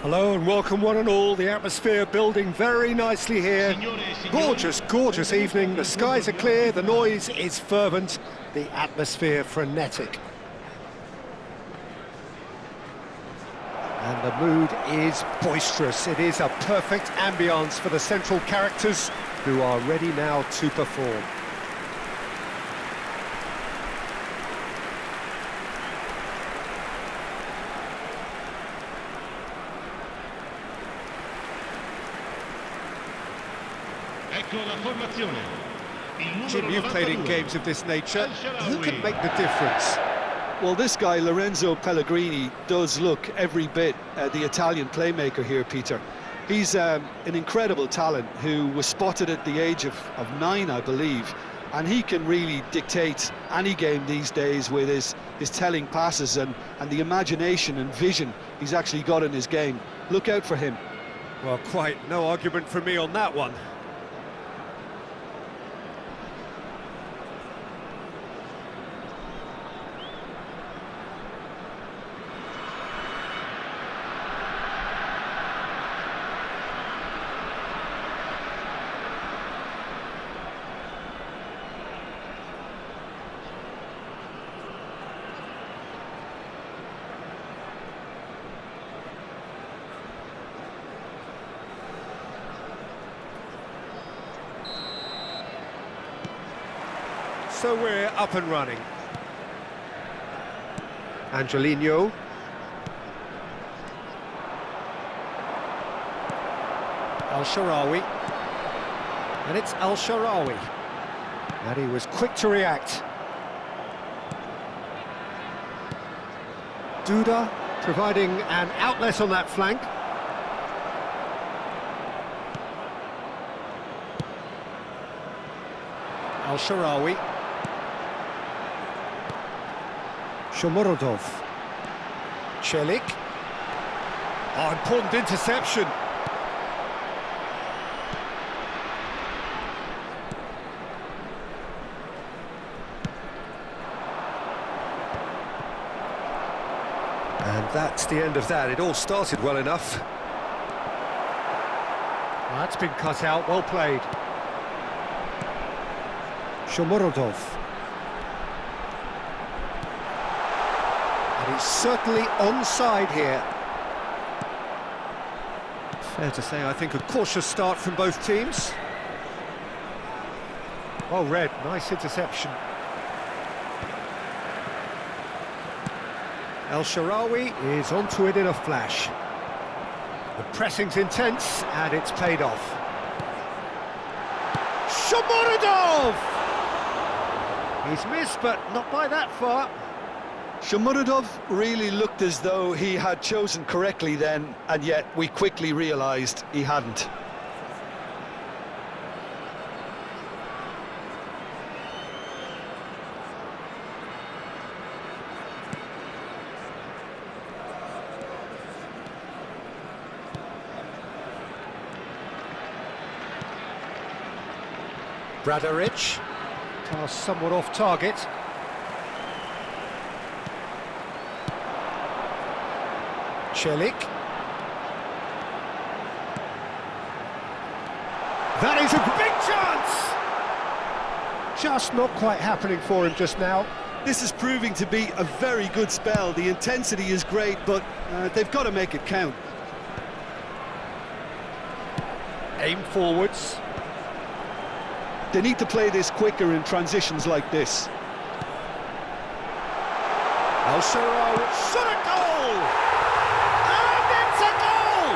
Hello and welcome one and all. The atmosphere building very nicely here. Gorgeous, gorgeous evening. The skies are clear, the noise is fervent, the atmosphere frenetic. And the mood is boisterous. It is a perfect ambience for the central characters who are ready now to perform. Jim, you've played in games of this nature. Who can make the difference? Well, this guy, Lorenzo Pellegrini, does look every bit the Italian playmaker here, Peter. He's an incredible talent who was spotted at the age of 9, I believe, and he can really dictate any game these days with his telling passes and the imagination and vision he's actually got in his game. Look out for him. Well, quite no argument from me on that one. So we're up and running. Angelino. El-Shaarawy. And it's El-Shaarawy. And he was quick to react. Duda providing an outlet on that flank. El-Shaarawy. Shomurodov. Celik. Oh, important interception. And that's the end of that. It all started well enough. Well, that's been cut out. Well played. Shomurodov. And he's certainly onside here. Fair to say, I think a cautious start from both teams. Well read, nice interception. El-Shaarawy is onto it in a flash. The pressing's intense and it's paid off. Shomurodov! He's missed, but not by that far. Shomurodov really looked as though he had chosen correctly then, and yet we quickly realised he hadn't. Bradaric. Pass somewhat off target. Celik. That is a big chance! Just not quite happening for him just now. This is proving to be a very good spell. The intensity is great, but they've got to make it count. Aim forwards. They need to play this quicker in transitions like this. El-Shaarawy shot a goal! And it's a goal!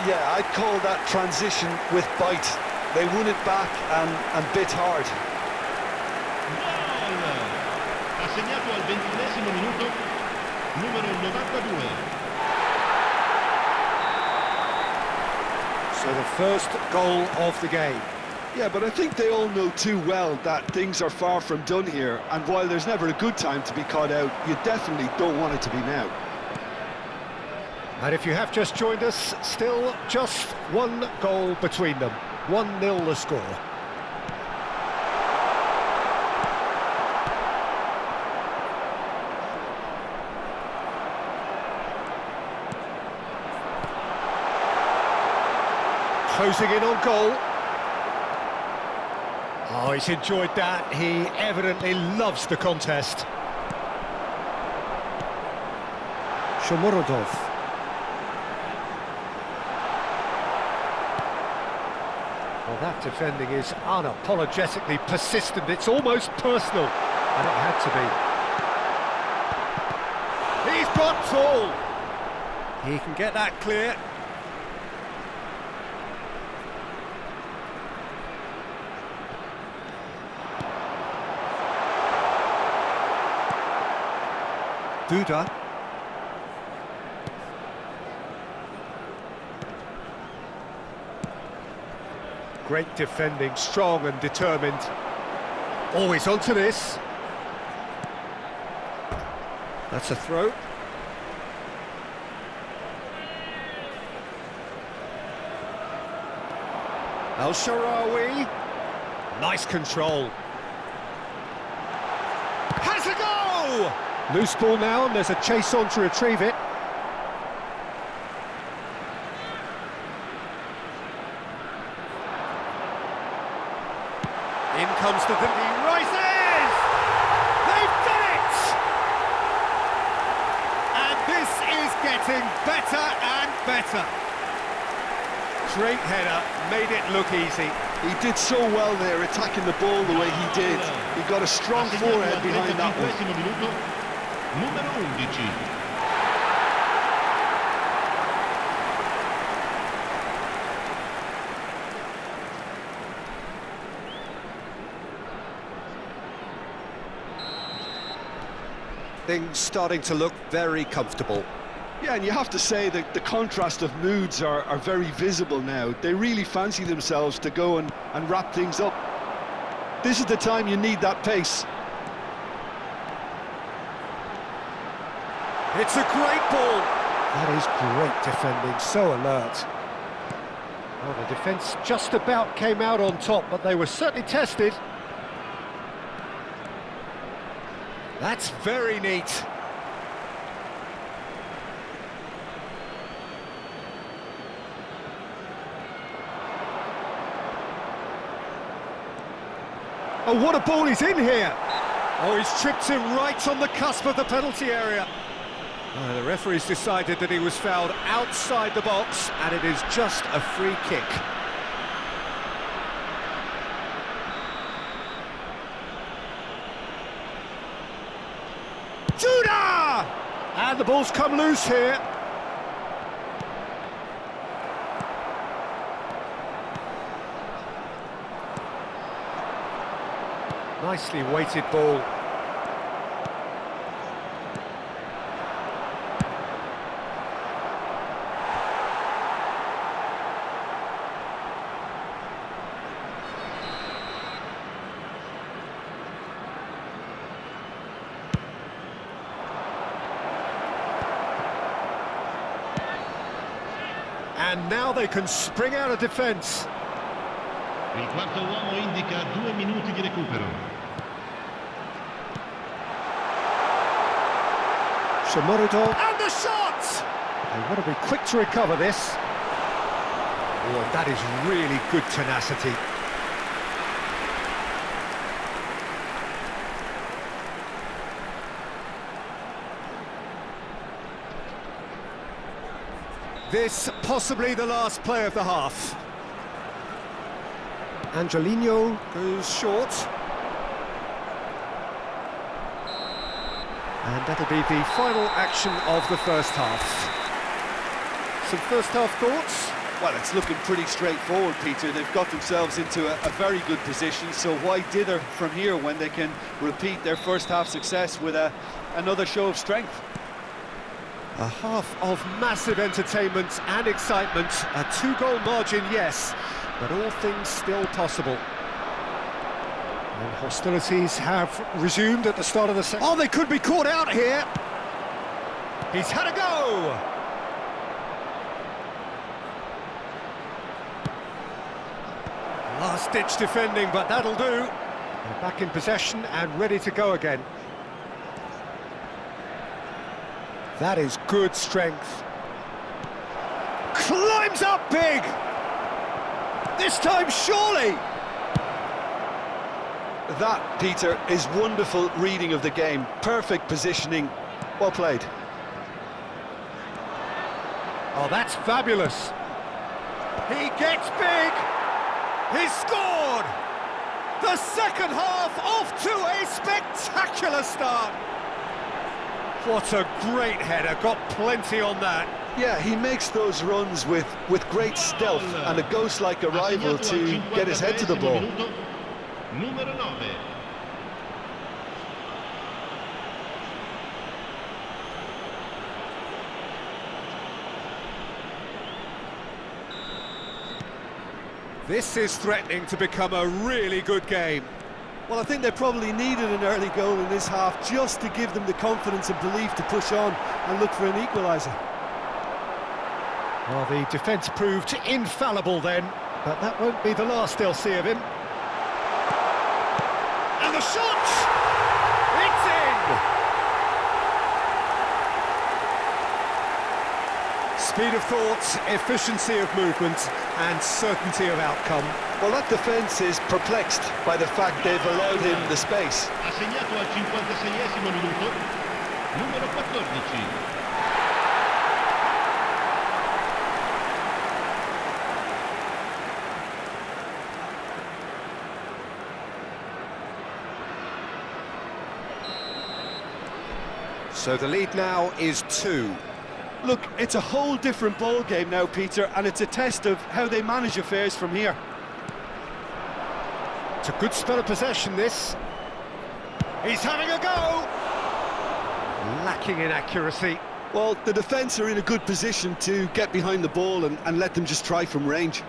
Yeah, I'd call that transition with bite. They won it back and bit hard. Gol! Ha segnato al 21esimo minuto, numero 92. So the first goal of the game. Yeah, but I think they all know too well that things are far from done here, and while there's never a good time to be caught out, you definitely don't want it to be now. And if you have just joined us, still just one goal between them. 1-0 the score. closing in on goal. Oh, he's enjoyed that. He evidently loves the contest. Shomorodov. Well, that defending is unapologetically persistent. It's almost personal, and it had to be. He's got all. He can get that clear. Duda. Great defending, strong and determined. Always onto this. That's a throw. El-Shaarawy. Nice control. Has a go! Loose ball now, and there's a chase on to retrieve it. In comes the... He rises! They've done it! And this is getting better and better. Great header, made it look easy. He did so well there, attacking the ball the way he did. He got a strong forehead behind that one. Numero 11. Things starting to look very comfortable. Yeah, and you have to say that the contrast of moods are very visible now. They really fancy themselves to go and wrap things up. This is the time you need that pace. It's a great ball. That is great defending, so alert. Well, the defence just about came out on top, but they were certainly tested. That's very neat. Oh, what a ball he's in here! Oh, he's tripped him right on the cusp of the penalty area. The referee's decided that he was fouled outside the box, and it is just a free kick. Duda! And the ball's come loose here. Nicely weighted ball. And now they can spring out of defence. Il quarto uomo indica 2 minuti di recupero. Shomorodov. And the shot! They want to be quick to recover this. Oh, and that is really good tenacity. This possibly the last play of the half. Angelino goes short. And that'll be the final action of the first half. Some first half thoughts? Well, it's looking pretty straightforward, Peter. They've got themselves into a very good position, so why dither from here when they can repeat their first half success with another show of strength? A half of massive entertainment and excitement, a 2-goal margin, yes, but all things still possible. And hostilities have resumed at the start of the second. Oh, they could be caught out here. He's had a go. Last-ditch defending, but that'll do. They're back in possession and ready to go again. That is good strength. Climbs up big! This time, surely! That, Peter, is wonderful reading of the game. Perfect positioning. Well played. Oh, that's fabulous. He gets big. He's scored. The second half off to a spectacular start. What a great header. Got plenty on that. Yeah, he makes those runs with great stealth and a ghost-like arrival to get his head to the ball. Numero 9. This is threatening to become a really good game. Well, I think they probably needed an early goal in this half just to give them the confidence and belief to push on and look for an equaliser. Well, the defence proved infallible then, but that won't be the last they'll see of him. And the shot! It's in! Speed of thought, efficiency of movement, and certainty of outcome. Well, that defence is perplexed by the fact they've allowed him the space. Ha segnato al 56esimo minuto, numero 14. So the lead now is 2. Look, it's a whole different ball game now, Peter, and it's a test of how they manage affairs from here. It's a good spell of possession, this. He's having a go! Lacking in accuracy. Well, the defence are in a good position to get behind the ball and let them just try from range.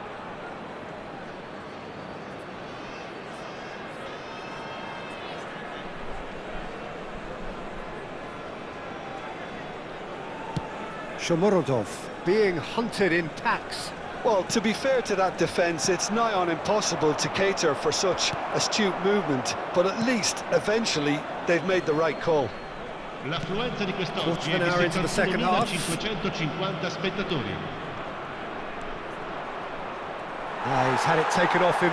Shomurodov being hunted in packs. Well, to be fair to that defence, it's nigh on impossible to cater for such astute movement, but at least, eventually, they've made the right call. L'affluenza di quest'oggi Quarter of an hour into the second half. 550 spettatori. He's had it taken off him.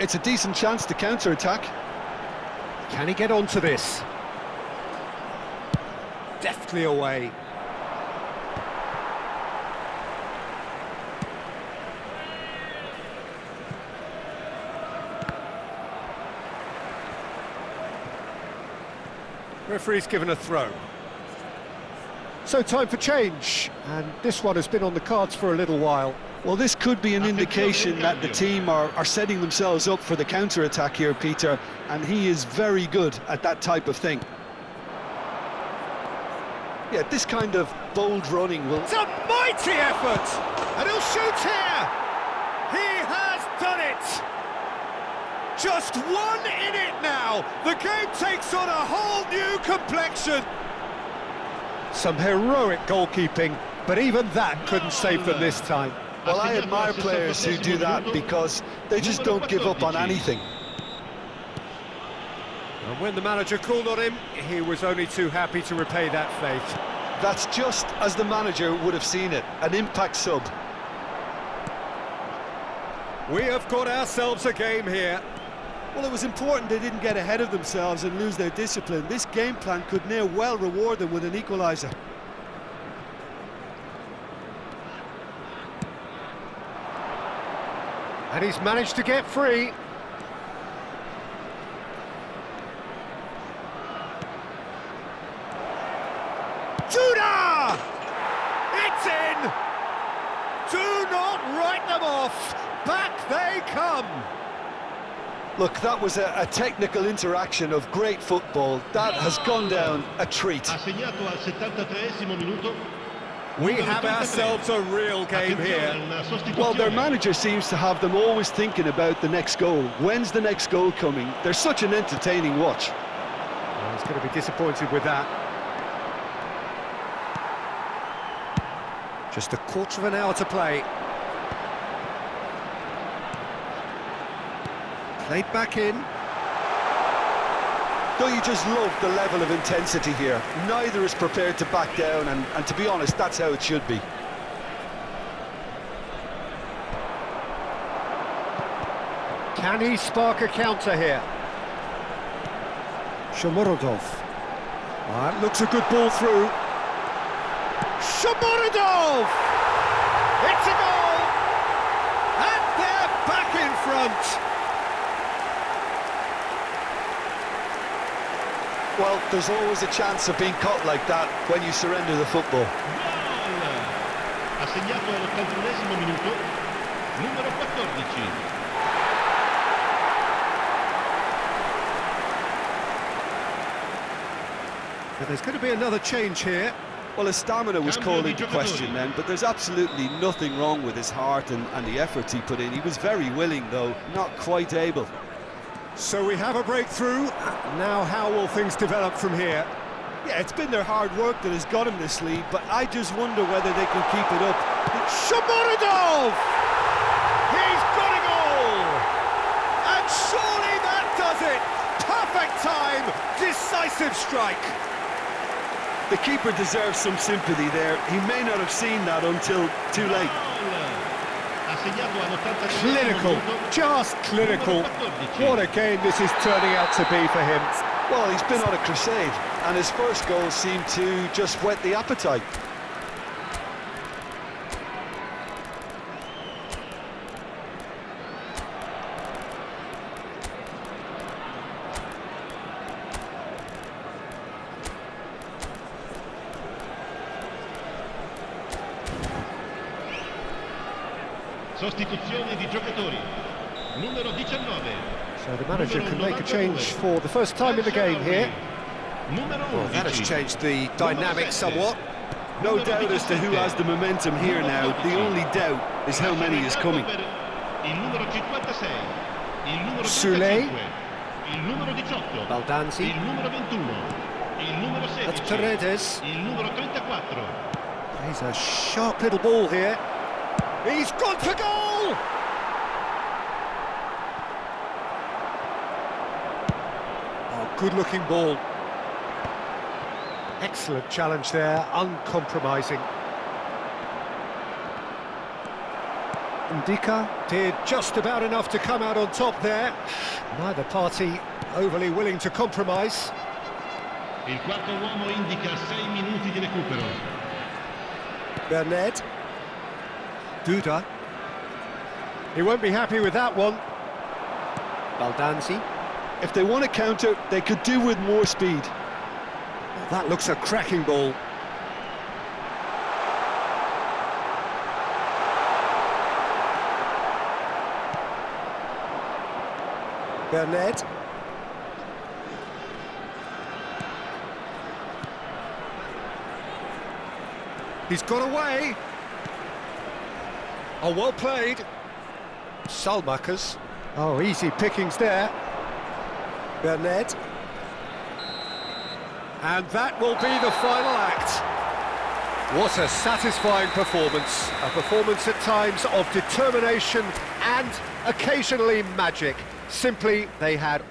It's a decent chance to counter-attack. Can he get onto this? Deftly away. Referee's given a throw. So time for change, and this one has been on the cards for a little while. Well, this could be an indication that the team are setting themselves up for the counter-attack here, Peter, and he is very good at that type of thing. Yeah, this kind of bold running will... It's a mighty effort! And he'll shoot here! He has done it! Just one in it now! The game takes on a whole new complexion! Some heroic goalkeeping, but even that couldn't save them this time. Well, I admire players who do that because they just don't give up on anything. And when the manager called on him, he was only too happy to repay that faith. That's just as the manager would have seen it, an impact sub. We have got ourselves a game here. Well, it was important they didn't get ahead of themselves and lose their discipline. This game plan could now well reward them with an equaliser. And he's managed to get free. Judah! It's in! Do not write them off! Back they come! Look, that was a technical interaction of great football. That has gone down a treat. Ha segnato al 73esimo minuto. We have ourselves a real game here. Well, their manager seems to have them always thinking about the next goal. When's the next goal coming? They're such an entertaining watch. Well, he's going to be disappointed with that. Just a quarter of an hour to play. Played back in. Don't you just love the level of intensity here? Neither is prepared to back down, and to be honest, that's how it should be. Can he spark a counter here? Shomurodov. That looks a good ball through. Shomurodov! It's a goal! And they're back in front! Well, there's always a chance of being caught like that when you surrender the football. Gol! Ha segnato all'81esimo minuto, numero 14. But there's going to be another change here. Well, his stamina was Cambio called di into giocatori. question then, but there's absolutely nothing wrong with his heart and the efforts he put in. He was very willing, though, not quite able. So we have a breakthrough. Now how will things develop from here? Yeah, it's been their hard work that has got him this lead, but I just wonder whether they can keep it up. Shomurodov! He's got a goal! And surely that does it! Perfect time! Decisive strike! The keeper deserves some sympathy there. He may not have seen that until too late. Ha segnato all'82esimo Clinical, minuto, just clinical. numero 14. What a game this is turning out to be for him. Well, he's been on a crusade, and his first goal seemed to just whet the appetite. Sostituzione di giocatori. Numero 19. So the manager can make a change for the first time in the game here. Well, that has changed the dynamic somewhat. No doubt as to who has the momentum here now. The only doubt is how many is coming. Il numero 56, il numero 35, Sule. il numero 18, Baldanzi. il numero 21, il numero 16, That's Paredes. il numero 34. He's a sharp little ball here. He's gone for goal! Oh, good-looking ball. Excellent challenge there, uncompromising. Ndika did just about enough to come out on top there. Neither party overly willing to compromise. Il quarto uomo indica 6 minuti di recupero. Bernard. Duda. He won't be happy with that one. Baldanzi. If they want to counter, they could do with more speed. That looks a cracking ball. Bernard. He's got away. Oh, well played. Salmakers. Oh, easy pickings there. Bernard. And that will be the final act. What a satisfying performance. A performance at times of determination and occasionally magic. Simply, they had